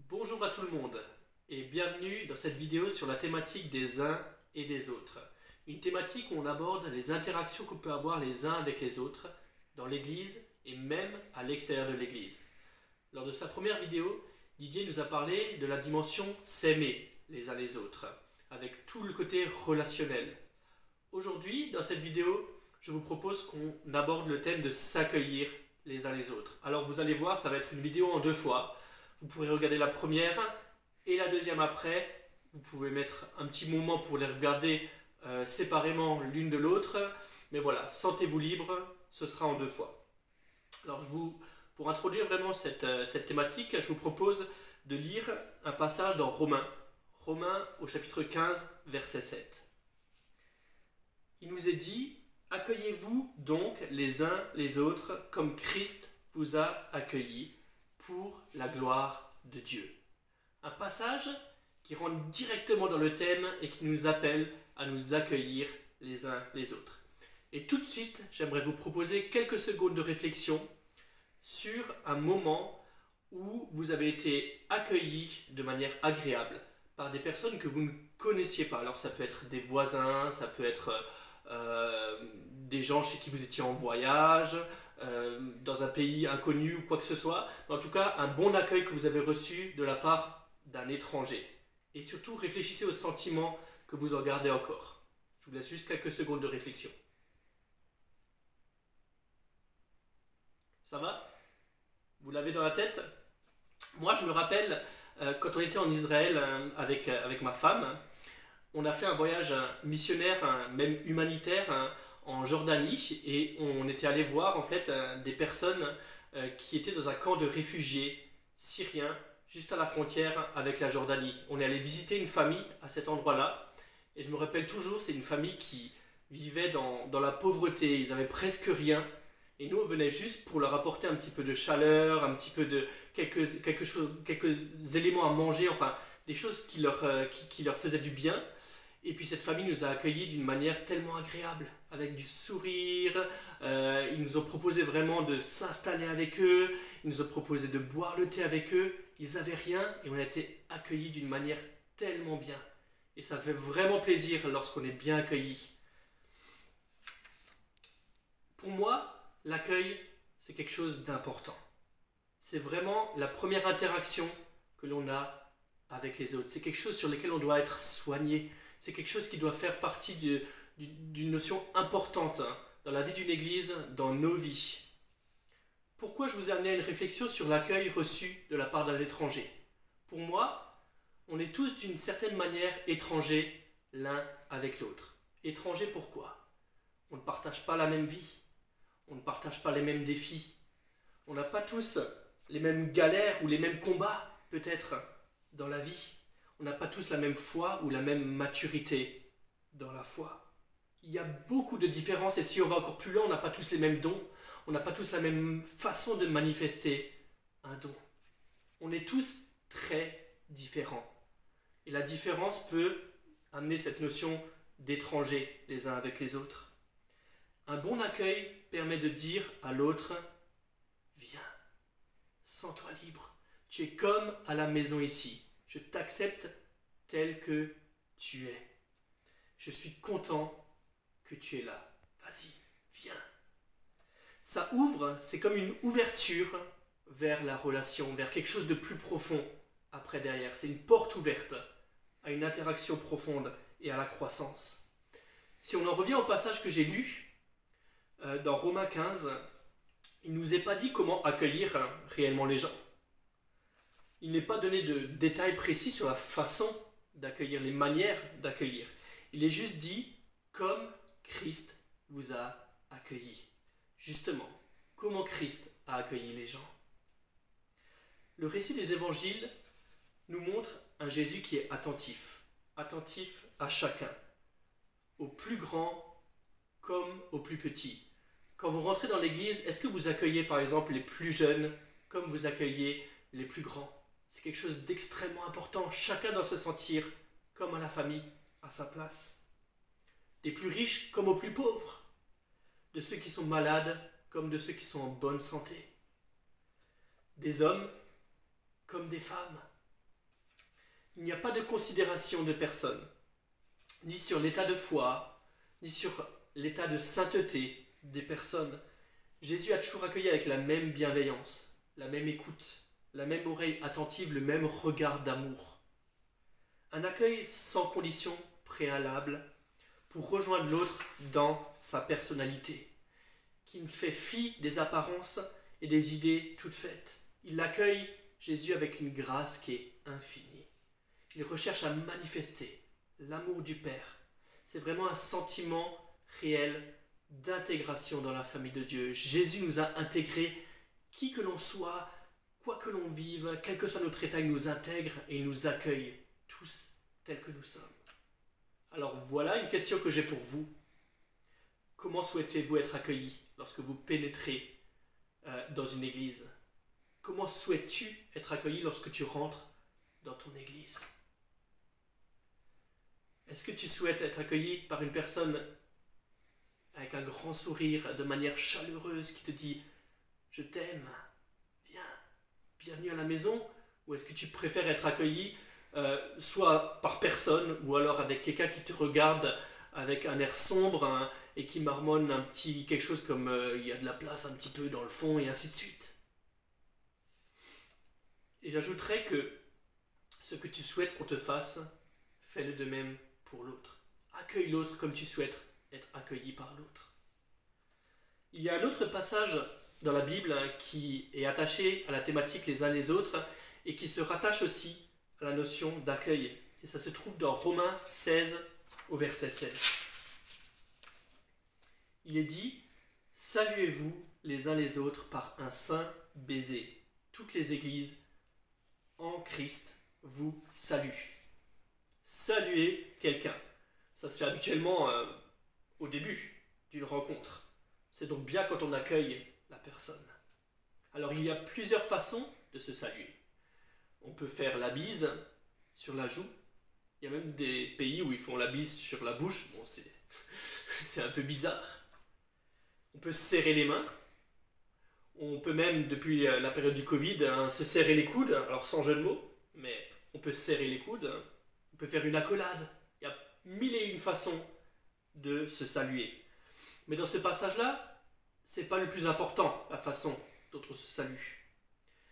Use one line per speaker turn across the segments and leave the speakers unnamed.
Bonjour à tout le monde et bienvenue dans cette vidéo sur la thématique des uns et des autres. Une thématique où on aborde les interactions qu'on peut avoir les uns avec les autres dans l'église et même à l'extérieur de l'église. Lors de sa première vidéo, Didier nous a parlé de la dimension s'aimer les uns les autres, avec tout le côté relationnel. Aujourd'hui, dans cette vidéo, je vous propose qu'on aborde le thème de s'accueillir les uns les autres. Alors vous allez voir, ça va être une vidéo en deux fois. Vous pourrez regarder la première et la deuxième après. Vous pouvez mettre un petit moment pour les regarder séparément l'une de l'autre. Mais voilà, sentez-vous libre, ce sera en deux fois. Alors pour introduire vraiment cette thématique, je vous propose de lire un passage dans Romains. Romains au chapitre 15, verset 7. Il nous est dit, accueillez-vous donc les uns les autres comme Christ vous a accueillis pour la gloire de Dieu. Un passage qui rentre directement dans le thème et qui nous appelle à nous accueillir les uns les autres. Et tout de suite, j'aimerais vous proposer quelques secondes de réflexion sur un moment où vous avez été accueillis de manière agréable par des personnes que vous ne connaissiez pas. Alors ça peut être des voisins, ça peut être des gens chez qui vous étiez en voyage, dans un pays inconnu ou quoi que ce soit. Mais en tout cas, un bon accueil que vous avez reçu de la part d'un étranger. Et surtout, réfléchissez aux sentiments que vous en gardez encore. Je vous laisse juste quelques secondes de réflexion. Ça va? Vous l'avez dans la tête? Moi, je me rappelle, quand on était en Israël avec ma femme, on a fait un voyage missionnaire, même humanitaire, en Jordanie, et on était allé voir en fait des personnes qui étaient dans un camp de réfugiés syriens juste à la frontière avec la Jordanie. On est allé visiter une famille à cet endroit-là, et je me rappelle toujours, c'est une famille qui vivait dans la pauvreté, ils avaient presque rien, et nous on venait juste pour leur apporter un petit peu de chaleur, un petit peu de quelques éléments à manger, enfin des choses qui leur faisaient du bien. Et puis cette famille nous a accueillis d'une manière tellement agréable, avec du sourire. Ils nous ont proposé vraiment de s'installer avec eux, ils nous ont proposé de boire le thé avec eux. Ils n'avaient rien et on a été accueillis d'une manière tellement bien. Et ça fait vraiment plaisir lorsqu'on est bien accueilli. Pour moi, l'accueil, c'est quelque chose d'important. C'est vraiment la première interaction que l'on a avec les autres. C'est quelque chose sur lequel on doit être soigné. C'est quelque chose qui doit faire partie d'une notion importante dans la vie d'une église, dans nos vies. Pourquoi je vous ai amené à une réflexion sur l'accueil reçu de la part d'un étranger? Pour moi, on est tous d'une certaine manière étrangers l'un avec l'autre. Étrangers pourquoi? On ne partage pas la même vie. On ne partage pas les mêmes défis. On n'a pas tous les mêmes galères ou les mêmes combats, peut-être, dans la vie. On n'a pas tous la même foi ou la même maturité dans la foi. Il y a beaucoup de différences et si on va encore plus loin, on n'a pas tous les mêmes dons. On n'a pas tous la même façon de manifester un don. On est tous très différents. Et la différence peut amener cette notion d'étrangers les uns avec les autres. Un bon accueil permet de dire à l'autre « Viens, sens-toi libre, tu es comme à la maison ici. Je t'accepte tel que tu es. Je suis content que tu es là. Vas-y, viens. » Ça ouvre, c'est comme une ouverture vers la relation, vers quelque chose de plus profond après derrière. C'est une porte ouverte à une interaction profonde et à la croissance. Si on en revient au passage que j'ai lu, dans Romains 15, il ne nous est pas dit comment accueillir réellement les gens. Il n'est pas donné de détails précis sur la façon d'accueillir, les manières d'accueillir. Il est juste dit comme Christ vous a accueilli. Justement, comment Christ a accueilli les gens. Le récit des évangiles nous montre un Jésus qui est attentif à chacun, au plus grand comme au plus petit. Quand vous rentrez dans l'église, est-ce que vous accueillez par exemple les plus jeunes comme vous accueillez les plus grands? C'est quelque chose d'extrêmement important. Chacun doit se sentir comme à la famille, à sa place. Des plus riches comme aux plus pauvres. De ceux qui sont malades comme de ceux qui sont en bonne santé. Des hommes comme des femmes. Il n'y a pas de considération de personne, ni sur l'état de foi, ni sur l'état de sainteté des personnes. Jésus a toujours accueilli avec la même bienveillance, la même écoute, la même oreille attentive, le même regard d'amour. Un accueil sans condition préalable pour rejoindre l'autre dans sa personnalité, qui ne fait fi des apparences et des idées toutes faites. Il accueille Jésus avec une grâce qui est infinie. Il recherche à manifester l'amour du Père. C'est vraiment un sentiment réel d'intégration dans la famille de Dieu. Jésus nous a intégrés, qui que l'on soit, quoi que l'on vive, quel que soit notre état, il nous intègre et il nous accueille tous tels que nous sommes. Alors voilà une question que j'ai pour vous. Comment souhaitez-vous être accueillis lorsque vous pénétrez dans une église? Comment souhaites-tu être accueilli lorsque tu rentres dans ton église? Est-ce que tu souhaites être accueilli par une personne avec un grand sourire, de manière chaleureuse, qui te dit « Je t'aime, viens, bienvenue à la maison » ou est-ce que tu préfères être accueilli soit par personne ou alors avec quelqu'un qui te regarde avec un air sombre et qui marmonne un petit quelque chose comme il y a de la place un petit peu dans le fond et ainsi de suite. Et j'ajouterais que ce que tu souhaites qu'on te fasse, fais-le de même pour l'autre. Accueille l'autre comme tu souhaites être accueilli par l'autre. Il y a un autre passage dans la Bible qui est attaché à la thématique les uns les autres et qui se rattache aussi à la notion d'accueil. Et ça se trouve dans Romains 16 au verset 16. Il est dit « Saluez-vous les uns les autres par un saint baiser. Toutes les églises en Christ vous saluent. » Saluer quelqu'un. Ça se fait habituellement au début d'une rencontre. C'est donc bien quand on accueille la personne. Alors il y a plusieurs façons de se saluer. On peut faire la bise sur la joue. Il y a même des pays où ils font la bise sur la bouche. Bon, c'est un peu bizarre. On peut se serrer les mains. On peut même, depuis la période du Covid, se serrer les coudes. Alors sans jeu de mots, mais on peut se serrer les coudes. On peut faire une accolade. Il y a mille et une façons de se saluer. Mais dans ce passage-là, c'est pas le plus important, la façon dont on se salue.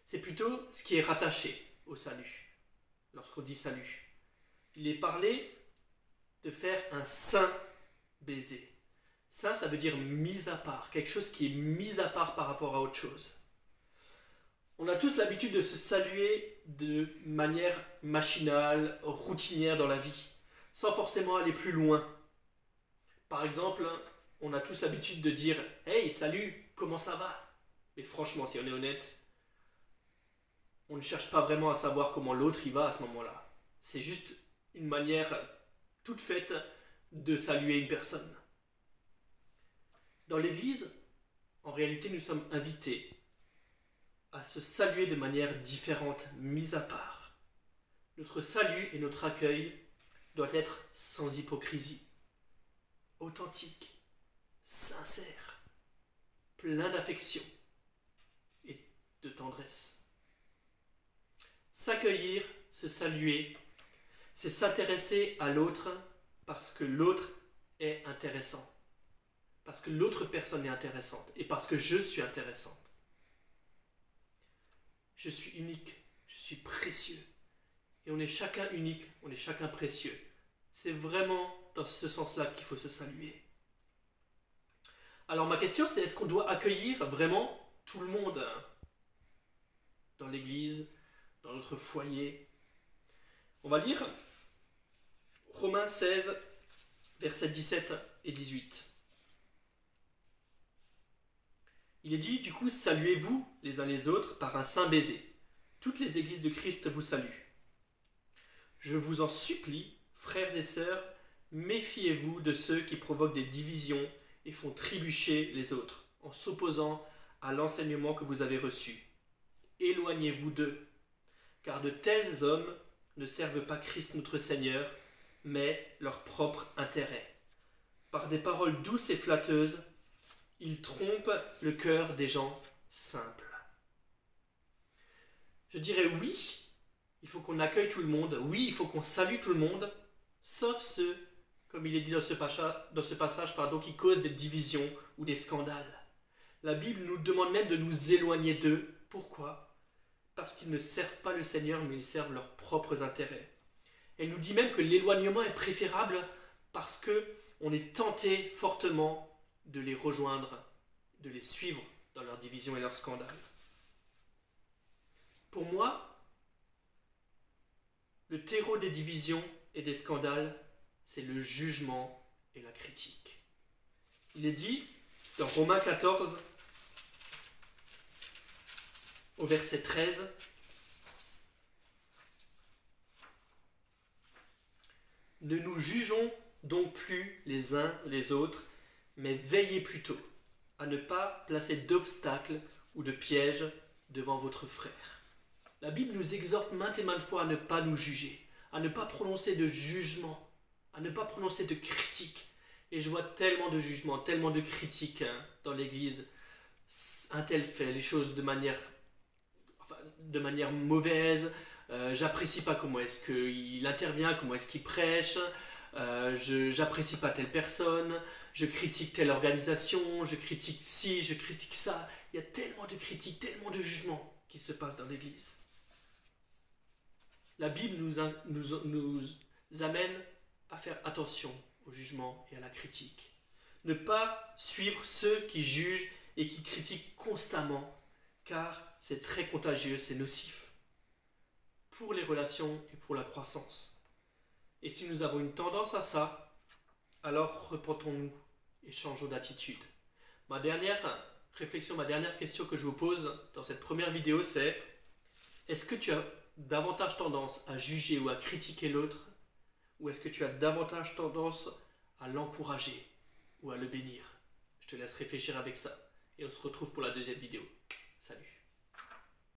C'est plutôt ce qui est rattaché au salut. Lorsqu'on dit salut, il est parlé de faire un saint baiser. Saint, ça veut dire mis à part, quelque chose qui est mis à part par rapport à autre chose. On a tous l'habitude de se saluer de manière machinale, routinière dans la vie, sans forcément aller plus loin. Par exemple, on a tous l'habitude de dire « Hey, salut, comment ça va ?» Mais franchement, si on est honnête, on ne cherche pas vraiment à savoir comment l'autre y va à ce moment-là. C'est juste une manière toute faite de saluer une personne. Dans l'Église, en réalité, nous sommes invités à se saluer de manière différente, mise à part. Notre salut et notre accueil doit être sans hypocrisie, authentique, sincère, plein d'affection et de tendresse. S'accueillir, se saluer, c'est s'intéresser à l'autre parce que l'autre est intéressant, parce que l'autre personne est intéressante et parce que je suis intéressante. Je suis unique, je suis précieux. Et on est chacun unique, on est chacun précieux. C'est vraiment dans ce sens-là qu'il faut se saluer. Alors ma question c'est, est-ce qu'on doit accueillir vraiment tout le monde dans l'église, dans notre foyer? On va lire Romains 16, versets 17 et 18. Il est dit, du coup, saluez-vous les uns les autres par un saint baiser. Toutes les églises de Christ vous saluent. Je vous en supplie, frères et sœurs, méfiez-vous de ceux qui provoquent des divisions et font trébucher les autres, en s'opposant à l'enseignement que vous avez reçu. Éloignez-vous d'eux, car de tels hommes ne servent pas Christ notre Seigneur, mais leur propre intérêt. Par des paroles douces et flatteuses, ils trompent le cœur des gens simples. Je dirais oui, Il faut qu'on accueille tout le monde. Oui, il faut qu'on salue tout le monde, sauf ceux, comme il est dit dans ce passage, qui causent des divisions ou des scandales. La Bible nous demande même de nous éloigner d'eux. Pourquoi? Parce qu'ils ne servent pas le Seigneur, mais ils servent leurs propres intérêts. Elle nous dit même que l'éloignement est préférable parce qu'on est tenté fortement de les rejoindre, de les suivre dans leurs divisions et leurs scandales. Pour moi, le terreau des divisions et des scandales, c'est le jugement et la critique. Il est dit dans Romains 14, au verset 13, « Ne nous jugeons donc plus les uns les autres, mais veillez plutôt à ne pas placer d'obstacles ou de pièges devant votre frère. » La Bible nous exhorte maintes et maintes fois à ne pas nous juger, à ne pas prononcer de jugement, à ne pas prononcer de critiques. Et je vois tellement de jugements, tellement de critiques dans l'Église. Un tel fait les choses de manière mauvaise. J'apprécie pas comment est-ce qu'il intervient, comment est-ce qu'il prêche. J'apprécie pas telle personne. Je critique telle organisation. Je critique ci, je critique ça. Il y a tellement de critiques, tellement de jugements qui se passent dans l'Église. La Bible nous amène à faire attention au jugement et à la critique. Ne pas suivre ceux qui jugent et qui critiquent constamment, car c'est très contagieux, c'est nocif pour les relations et pour la croissance. Et si nous avons une tendance à ça, alors repentons-nous et changeons d'attitude. Ma dernière réflexion, ma dernière question que je vous pose dans cette première vidéo, c'est: est-ce que tu as davantage tendance à juger ou à critiquer l'autre, ou est-ce que tu as davantage tendance à l'encourager ou à le bénir? Je te laisse réfléchir avec ça et on se retrouve pour la deuxième vidéo. Salut!